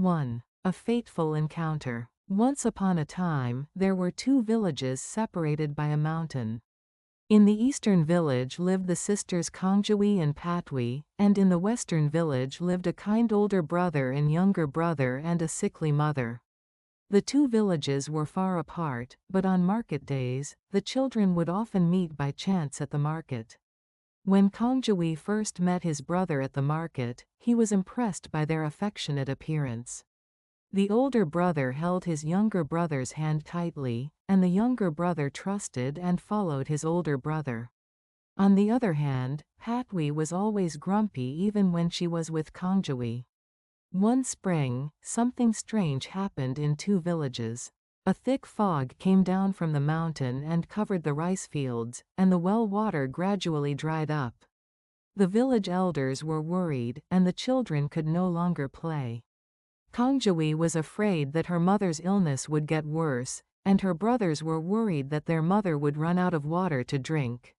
1. A fateful encounter. Once upon a time, there were two villages separated by a mountain. In the eastern village lived the sisters Kangjawi and Patwi, and in the western village lived a kind older brother and younger brother and a sickly mother. The two villages were far apart, but on market days, the children would often meet by chance at the market. When Kangjawi first met his brother at the market, he was impressed by their affectionate appearance. The older brother held his younger brother's hand tightly, and the younger brother trusted and followed his older brother. On the other hand, Patwi was always grumpy even when she was with Kangjawi. One spring, something strange happened in two villages. A thick fog came down from the mountain and covered the rice fields, and the well water gradually dried up. The village elders were worried, and the children could no longer play. Kangjawi was afraid that her mother's illness would get worse, and her brothers were worried that their mother would run out of water to drink.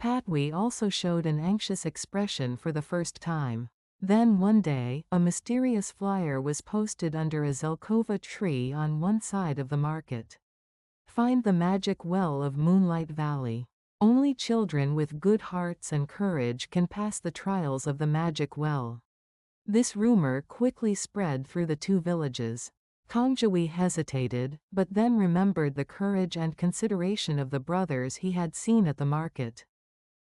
Patwi also showed an anxious expression for the first time. Then one day, a mysterious flyer was posted under a zelkova tree on one side of the market. Find the magic well of Moonlight Valley. Only children with good hearts and courage can pass the trials of the magic well. This rumor quickly spread through the two villages. Kangjawi hesitated, but then remembered the courage and consideration of the brothers he had seen at the market.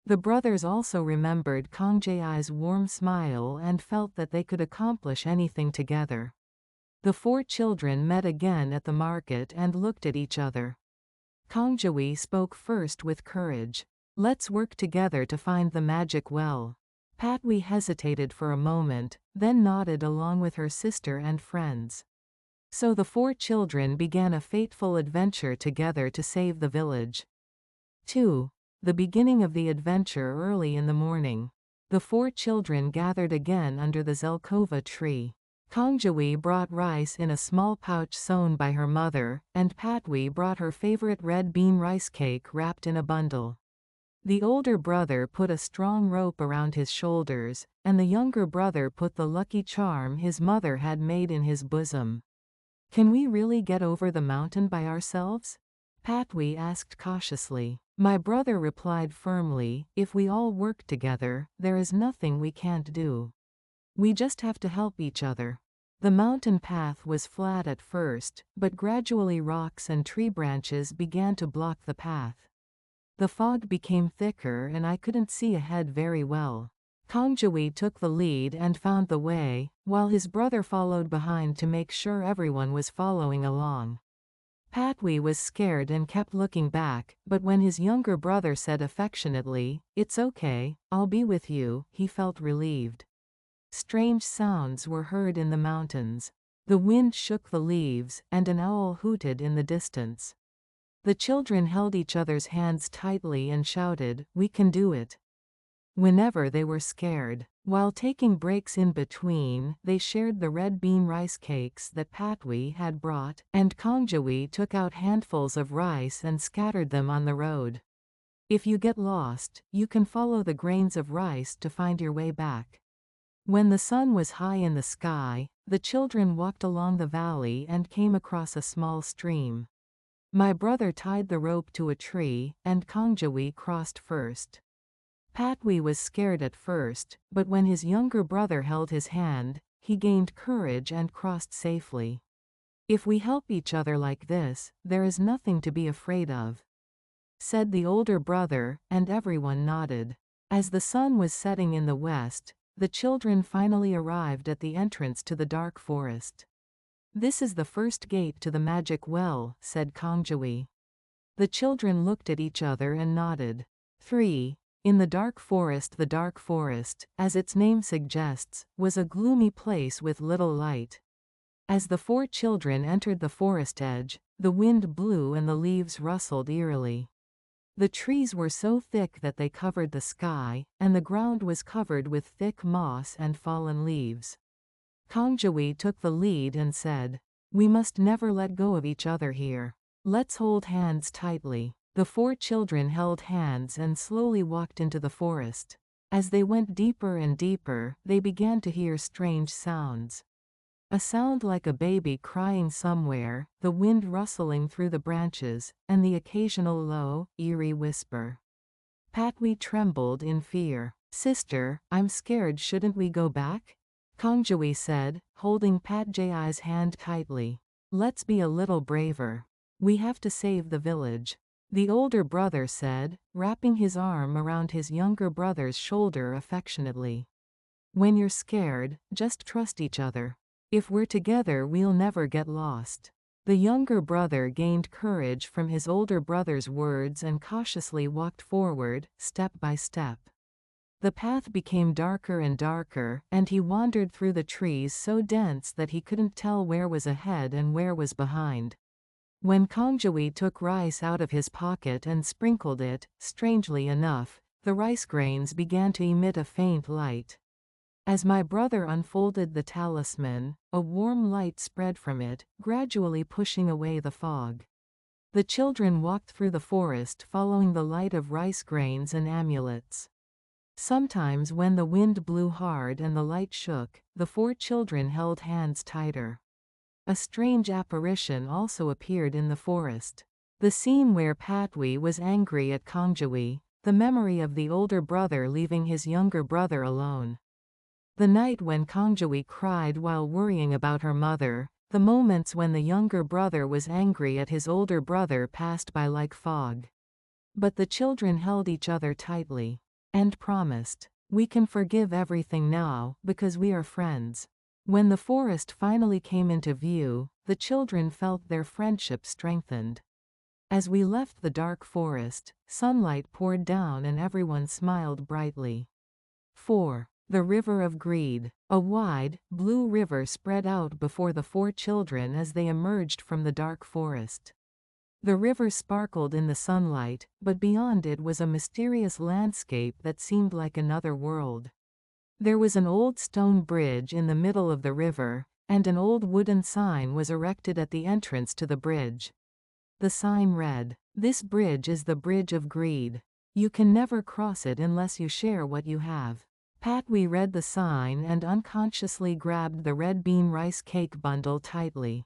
The brothers also remembered Kangjawi's warm smile and felt that they could accomplish anything together. The four children met again at the market and looked at each other. Kangjawi spoke first with courage. "Let's work together to find the magic well." Patwi hesitated for a moment, then nodded along with her sister and friends. So the four children began a fateful adventure together to save the village. 2. The beginning of the adventure. Early in the morning, the four children gathered again under the zelkova tree. Kangjawi brought rice in a small pouch sewn by her mother, and Patwi brought her favorite red bean rice cake wrapped in a bundle. The older brother put a strong rope around his shoulders, and the younger brother put the lucky charm his mother had made in his bosom. "Can we really get over the mountain by ourselves?" Patwi asked cautiously. My brother replied firmly, "If we all work together, there is nothing we can't do. We just have to help each other." The mountain path was flat at first, but gradually rocks and tree branches began to block the path. The fog became thicker and I couldn't see ahead very well. Kangjawi took the lead and found the way, while his brother followed behind to make sure everyone was following along. Patwi was scared and kept looking back, but when his younger brother said affectionately, "It's okay, I'll be with you," he felt relieved. Strange sounds were heard in the mountains. The wind shook the leaves, and an owl hooted in the distance. The children held each other's hands tightly and shouted, "We can do it," whenever they were scared. While taking breaks in between, they shared the red bean rice cakes that Patwi had brought, and Kangjawi took out handfuls of rice and scattered them on the road. If you get lost, you can follow the grains of rice to find your way back. When the sun was high in the sky, the children walked along the valley and came across a small stream. My brother tied the rope to a tree, and Kangjawi crossed first. Patwi was scared at first, but when his younger brother held his hand, he gained courage and crossed safely. "If we help each other like this, there is nothing to be afraid of," said the older brother, and everyone nodded. As the sun was setting in the west, the children finally arrived at the entrance to the dark forest. "This is the first gate to the magic well," said Kangjawi. The children looked at each other and nodded. 3. In the dark forest, as its name suggests, was a gloomy place with little light. As the four children entered the forest edge, the wind blew and the leaves rustled eerily. The trees were so thick that they covered the sky, and the ground was covered with thick moss and fallen leaves. Kangjawi took the lead and said, "We must never let go of each other here. Let's hold hands tightly." The four children held hands and slowly walked into the forest. As they went deeper and deeper, they began to hear strange sounds. A sound like a baby crying somewhere, the wind rustling through the branches, and the occasional low, eerie whisper. Patwi trembled in fear. "Sister, I'm scared, shouldn't we go back?" Kongjui said, holding Patjai's hand tightly. "Let's be a little braver. We have to save the village." The older brother said, wrapping his arm around his younger brother's shoulder affectionately. "When you're scared, just trust each other. If we're together, we'll never get lost." The younger brother gained courage from his older brother's words and cautiously walked forward, step by step. The path became darker and darker, and he wandered through the trees so dense that he couldn't tell where was ahead and where was behind. When Kongjui took rice out of his pocket and sprinkled it, strangely enough, the rice grains began to emit a faint light. As my brother unfolded the talisman, a warm light spread from it, gradually pushing away the fog. The children walked through the forest following the light of rice grains and amulets. Sometimes when the wind blew hard and the light shook, the 4 children held hands tighter. A strange apparition also appeared in the forest. The scene where Patwi was angry at Kongjui, the memory of the older brother leaving his younger brother alone. The night when Kongjui cried while worrying about her mother, the moments when the younger brother was angry at his older brother passed by like fog. But the children held each other tightly. And promised, "We can forgive everything now, because we are friends." When the forest finally came into view, the children felt their friendship strengthened. As we left the dark forest, sunlight poured down and everyone smiled brightly. 4. The River of Greed. A wide, blue river spread out before the 4 children as they emerged from the dark forest. The river sparkled in the sunlight, but beyond it was a mysterious landscape that seemed like another world. There was an old stone bridge in the middle of the river, and an old wooden sign was erected at the entrance to the bridge. The sign read, "This bridge is the bridge of greed. You can never cross it unless you share what you have." Patwi read the sign and unconsciously grabbed the red bean rice cake bundle tightly.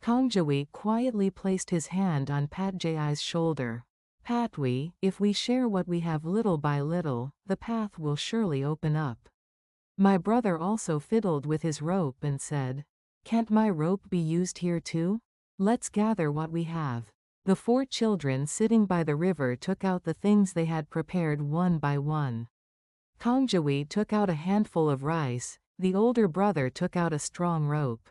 Kongjui quietly placed his hand on Patjai's shoulder. "Patwi, if we share what we have little by little, the path will surely open up." My brother also fiddled with his rope and said, "Can't my rope be used here too? Let's gather what we have." The 4 children sitting by the river took out the things they had prepared one by one. Kongjui took out a handful of rice, the older brother took out a strong rope.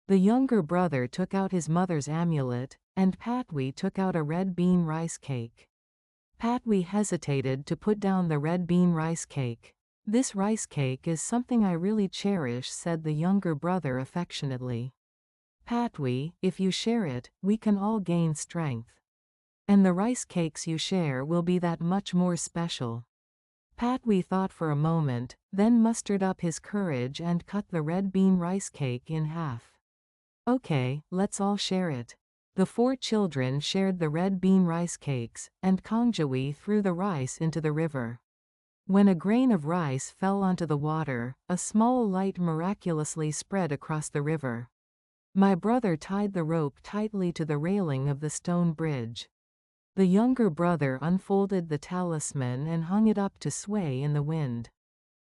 The younger brother took out his mother's amulet, and Patwi took out a red bean rice cake. Patwi hesitated to put down the red bean rice cake. "This rice cake is something I really cherish," said the younger brother affectionately. "Patwi, if you share it, we can all gain strength. And the rice cakes you share will be that much more special." Patwi thought for a moment, then mustered up his courage and cut the red bean rice cake in half. "Okay, let's all share it." The 4 children shared the red bean rice cakes, and Kongjui threw the rice into the river. When a grain of rice fell onto the water, a small light miraculously spread across the river. My brother tied the rope tightly to the railing of the stone bridge. The younger brother unfolded the talisman and hung it up to sway in the wind.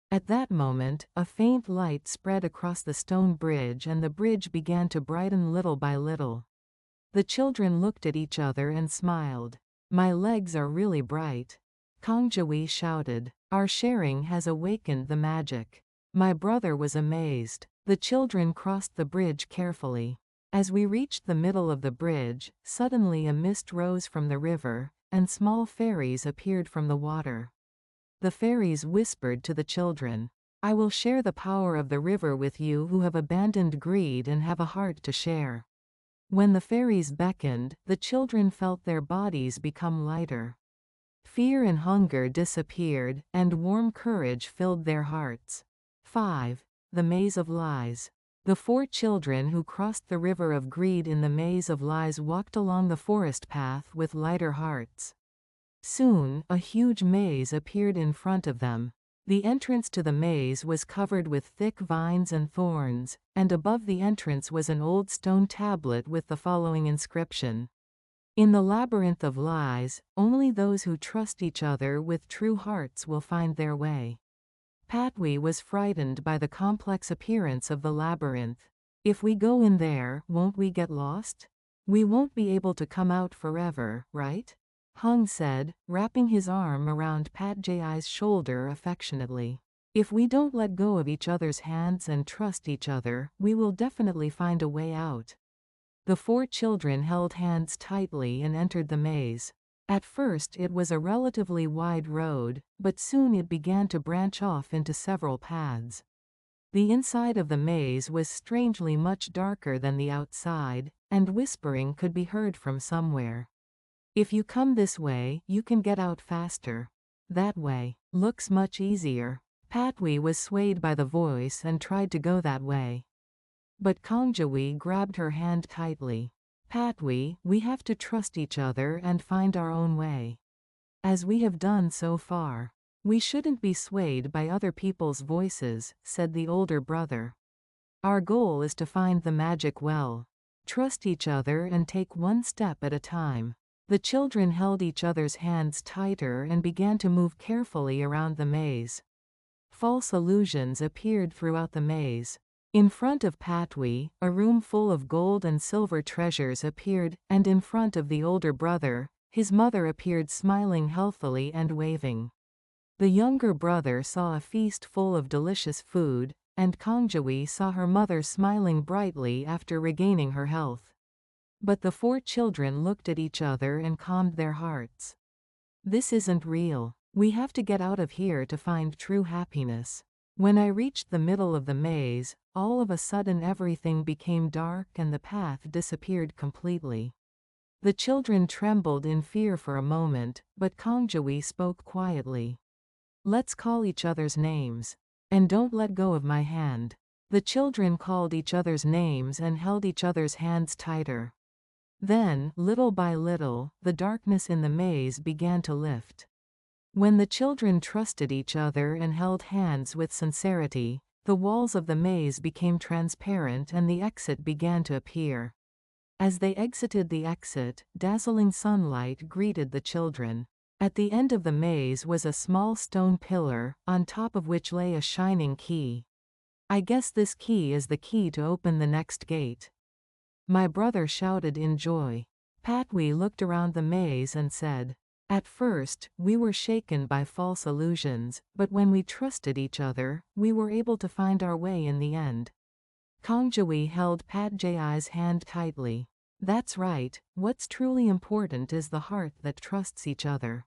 At that moment, a faint light spread across the stone bridge and the bridge began to brighten little by little. The children looked at each other and smiled. "My legs are really bright," Kongjui shouted. "Our sharing has awakened the magic." My brother was amazed. The children crossed the bridge carefully. As we reached the middle of the bridge, suddenly a mist rose from the river, and small fairies appeared from the water. The fairies whispered to the children, "I will share the power of the river with you who have abandoned greed and have a heart to share." When the fairies beckoned, the children felt their bodies become lighter. Fear and hunger disappeared, and warm courage filled their hearts. 5. The Maze of Lies. The 4 children who crossed the river of greed in the maze of lies walked along the forest path with lighter hearts. Soon, a huge maze appeared in front of them. The entrance to the maze was covered with thick vines and thorns, and above the entrance was an old stone tablet with the following inscription: "In the labyrinth of lies, only those who trust each other with true hearts will find their way." Patwi was frightened by the complex appearance of the labyrinth. "If we go in there, won't we get lost? We won't be able to come out forever, right?" Hung said, wrapping his arm around Patji's shoulder affectionately. "If we don't let go of each other's hands and trust each other, we will definitely find a way out." The 4 children held hands tightly and entered the maze. At first it was a relatively wide road, but soon it began to branch off into several paths. The inside of the maze was strangely much darker than the outside, and whispering could be heard from somewhere. "If you come this way, you can get out faster. That way looks much easier." Patwi was swayed by the voice and tried to go that way. But Kongjawi grabbed her hand tightly. "Patwi, we have to trust each other and find our own way. As we have done so far. We shouldn't be swayed by other people's voices," said the older brother. "Our goal is to find the magic well. Trust each other and take one step at a time." The children held each other's hands tighter and began to move carefully around the maze. False illusions appeared throughout the maze. In front of Patwi, a room full of gold and silver treasures appeared, and in front of the older brother, his mother appeared smiling healthily and waving. The younger brother saw a feast full of delicious food, and Kongjawi saw her mother smiling brightly after regaining her health. But the 4 children looked at each other and calmed their hearts. "This isn't real. We have to get out of here to find true happiness." When I reached the middle of the maze, all of a sudden everything became dark and the path disappeared completely. The children trembled in fear for a moment, but Kongjawi spoke quietly. "Let's call each other's names. And don't let go of my hand." The children called each other's names and held each other's hands tighter. Then, little by little, the darkness in the maze began to lift. When the children trusted each other and held hands with sincerity, the walls of the maze became transparent and the exit began to appear. As they exited the exit, dazzling sunlight greeted the children. At the end of the maze was a small stone pillar, on top of which lay a shining key. "I guess this key is the key to open the next gate," my brother shouted in joy. Patwi looked around the maze and said, "At first, we were shaken by false illusions, but when we trusted each other, we were able to find our way in the end." Kongjawi held Patji's hand tightly. "That's right, what's truly important is the heart that trusts each other."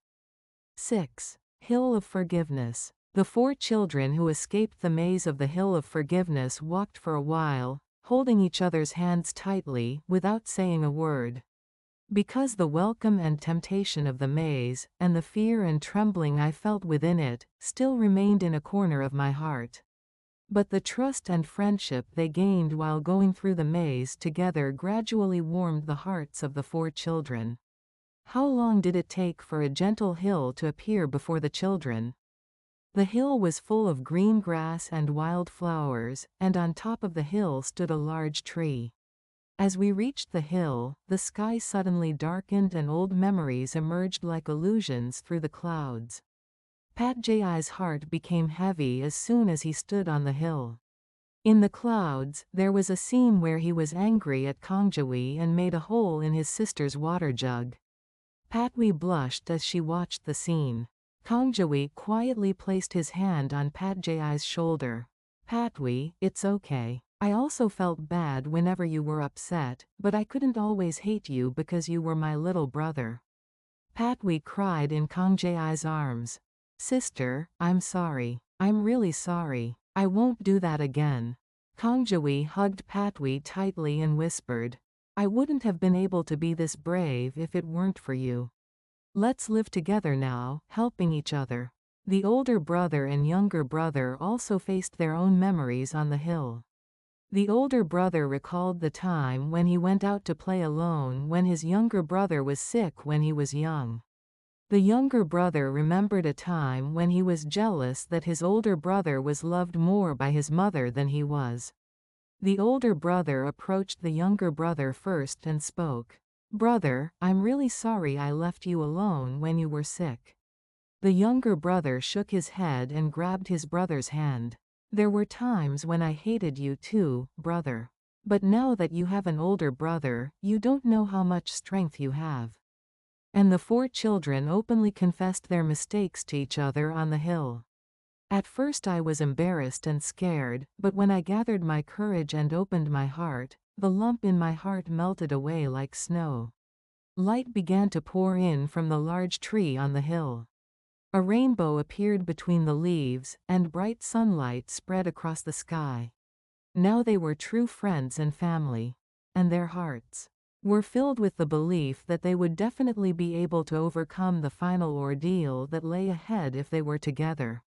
6. Hill of Forgiveness. The 4 children who escaped the maze of the Hill of Forgiveness walked for a while, holding each other's hands tightly, without saying a word. Because the welcome and temptation of the maze, and the fear and trembling I felt within it, still remained in a corner of my heart. But the trust and friendship they gained while going through the maze together gradually warmed the hearts of the 4 children. How long did it take for a gentle hill to appear before the children? The hill was full of green grass and wild flowers, and on top of the hill stood a large tree. As we reached the hill, the sky suddenly darkened and old memories emerged like illusions through the clouds. Patji's heart became heavy as soon as he stood on the hill. In the clouds, there was a scene where he was angry at Kongjawi and made a hole in his sister's water jug. Patwi blushed as she watched the scene. Kongjawi quietly placed his hand on Patji's shoulder. "Patwi, it's okay. I also felt bad whenever you were upset, but I couldn't always hate you because you were my little brother." Patwi cried in Kongjae's arms. "Sister, I'm sorry. I'm really sorry. I won't do that again." Kongjae hugged Patwi tightly and whispered, "I wouldn't have been able to be this brave if it weren't for you. Let's live together now, helping each other." The older brother and younger brother also faced their own memories on the hill. The older brother recalled the time when he went out to play alone when his younger brother was sick when he was young. The younger brother remembered a time when he was jealous that his older brother was loved more by his mother than he was. The older brother approached the younger brother first and spoke. "Brother, I'm really sorry I left you alone when you were sick." The younger brother shook his head and grabbed his brother's hand. "There were times when I hated you too, brother. But now that you have an older brother, you don't know how much strength you have." And the four children openly confessed their mistakes to each other on the hill. "At first I was embarrassed and scared, but when I gathered my courage and opened my heart, the lump in my heart melted away like snow." Light began to pour in from the large tree on the hill. A rainbow appeared between the leaves, and bright sunlight spread across the sky. Now they were true friends and family. And their hearts were filled with the belief that they would definitely be able to overcome the final ordeal that lay ahead if they were together.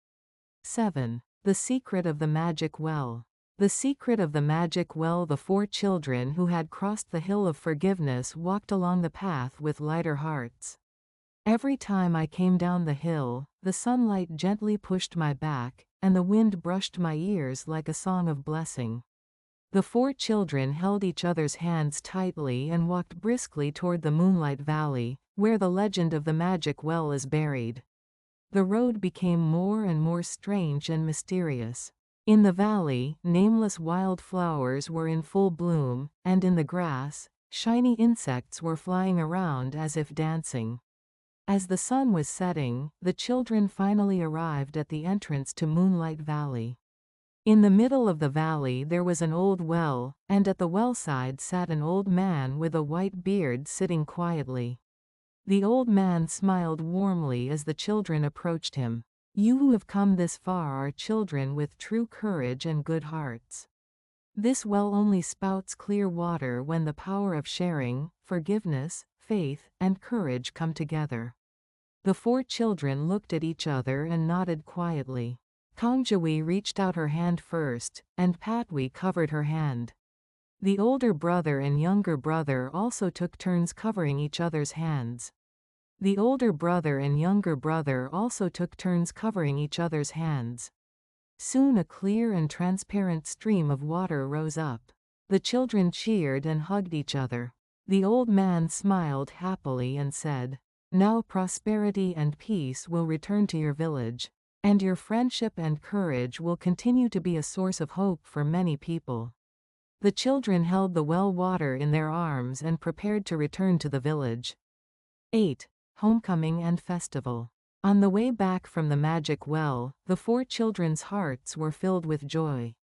7. The Secret of the Magic Well. The secret of the magic well. The four children who had crossed the hill of forgiveness walked along the path with lighter hearts. "Every time I came down the hill, the sunlight gently pushed my back, and the wind brushed my ears like a song of blessing." The four children held each other's hands tightly and walked briskly toward the Moonlight Valley, where the legend of the magic well is buried. The road became more and more strange and mysterious. In the valley, nameless wild flowers were in full bloom, and in the grass, shiny insects were flying around as if dancing. As the sun was setting, the children finally arrived at the entrance to Moonlight Valley. In the middle of the valley there was an old well, and at the well side sat an old man with a white beard sitting quietly. The old man smiled warmly as the children approached him. "You who have come this far are children with true courage and good hearts. This well only spouts clear water when the power of sharing, forgiveness, faith, and courage come together." The four children looked at each other and nodded quietly. Kangjawi reached out her hand first, and Patwi covered her hand. The older brother and younger brother also took turns covering each other's hands. The older brother and younger brother also took turns covering each other's hands. Soon a clear and transparent stream of water rose up. The children cheered and hugged each other. The old man smiled happily and said, "Now prosperity and peace will return to your village. And your friendship and courage will continue to be a source of hope for many people." The children held the well water in their arms and prepared to return to the village. 8. Homecoming and Festival. On the way back from the magic well, the four children's hearts were filled with joy.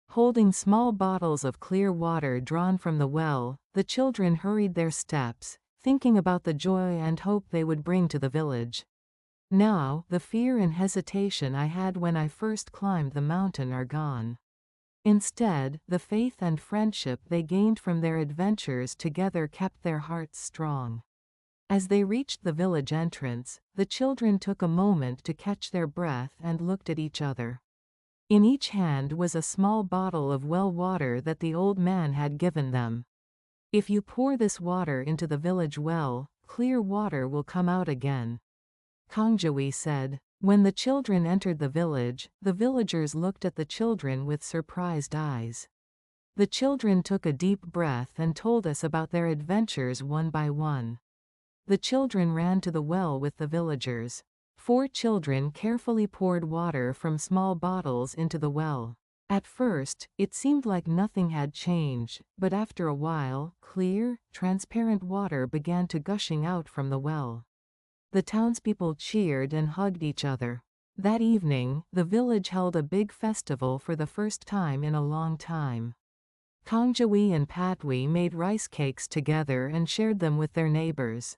Holding small bottles of clear water drawn from the well, the children hurried their steps, thinking about the joy and hope they would bring to the village. "Now, the fear and hesitation I had when I first climbed the mountain are gone. Instead, the faith and friendship they gained from their adventures together kept their hearts strong." As they reached the village entrance, the children took a moment to catch their breath and looked at each other. In each hand was a small bottle of well water that the old man had given them. "If you pour this water into the village well, clear water will come out again," Kangjawi said. When the children entered the village, the villagers looked at the children with surprised eyes. The children took a deep breath and told us about their adventures one by one. The children ran to the well with the villagers. Four children carefully poured water from small bottles into the well. At first, it seemed like nothing had changed, but after a while, clear, transparent water began to gushing out from the well. The townspeople cheered and hugged each other. That evening, the village held a big festival for the first time in a long time. Kangjawi and Patwi made rice cakes together and shared them with their neighbors.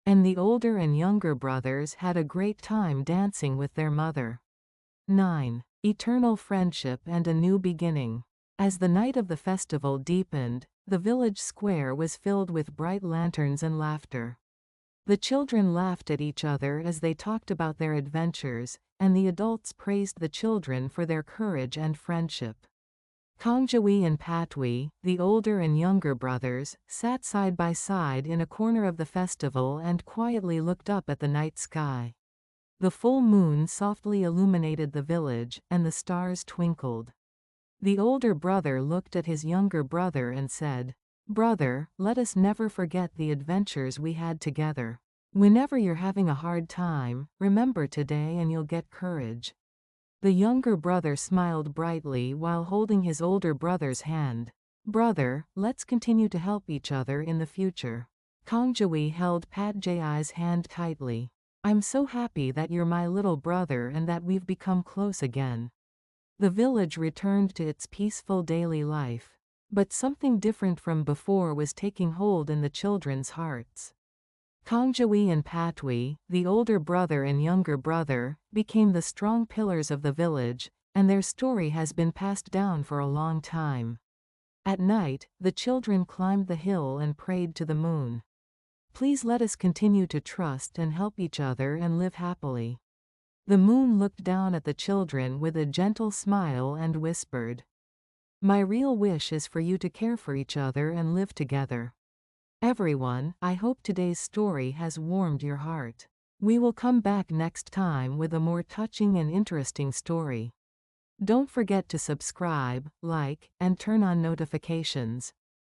And the older and younger brothers had a great time dancing with their mother. 9. Eternal Friendship and a New Beginning. As the night of the festival deepened, the village square was filled with bright lanterns and laughter. The children laughed at each other as they talked about their adventures, and the adults praised the children for their courage and friendship. Kangjawi and Patwi, the older and younger brothers, sat side by side in a corner of the festival and quietly looked up at the night sky. The full moon softly illuminated the village, and the stars twinkled. The older brother looked at his younger brother and said, "Brother, let us never forget the adventures we had together. Whenever you're having a hard time, remember today and you'll get courage." The younger brother smiled brightly while holding his older brother's hand. "Brother, let's continue to help each other in the future." Kangjawi held Patjayi's hand tightly. "I'm so happy that you're my little brother and that we've become close again." The village returned to its peaceful daily life. But something different from before was taking hold in the children's hearts. Kangjawi and Patwi, the older brother and younger brother, became the strong pillars of the village, and their story has been passed down for a long time. At night, the children climbed the hill and prayed to the moon. "Please let us continue to trust and help each other and live happily." The moon looked down at the children with a gentle smile and whispered, "My real wish is for you to care for each other and live together." Everyone, I hope today's story has warmed your heart. We will come back next time with a more touching and interesting story. Don't forget to subscribe, like, and turn on notifications.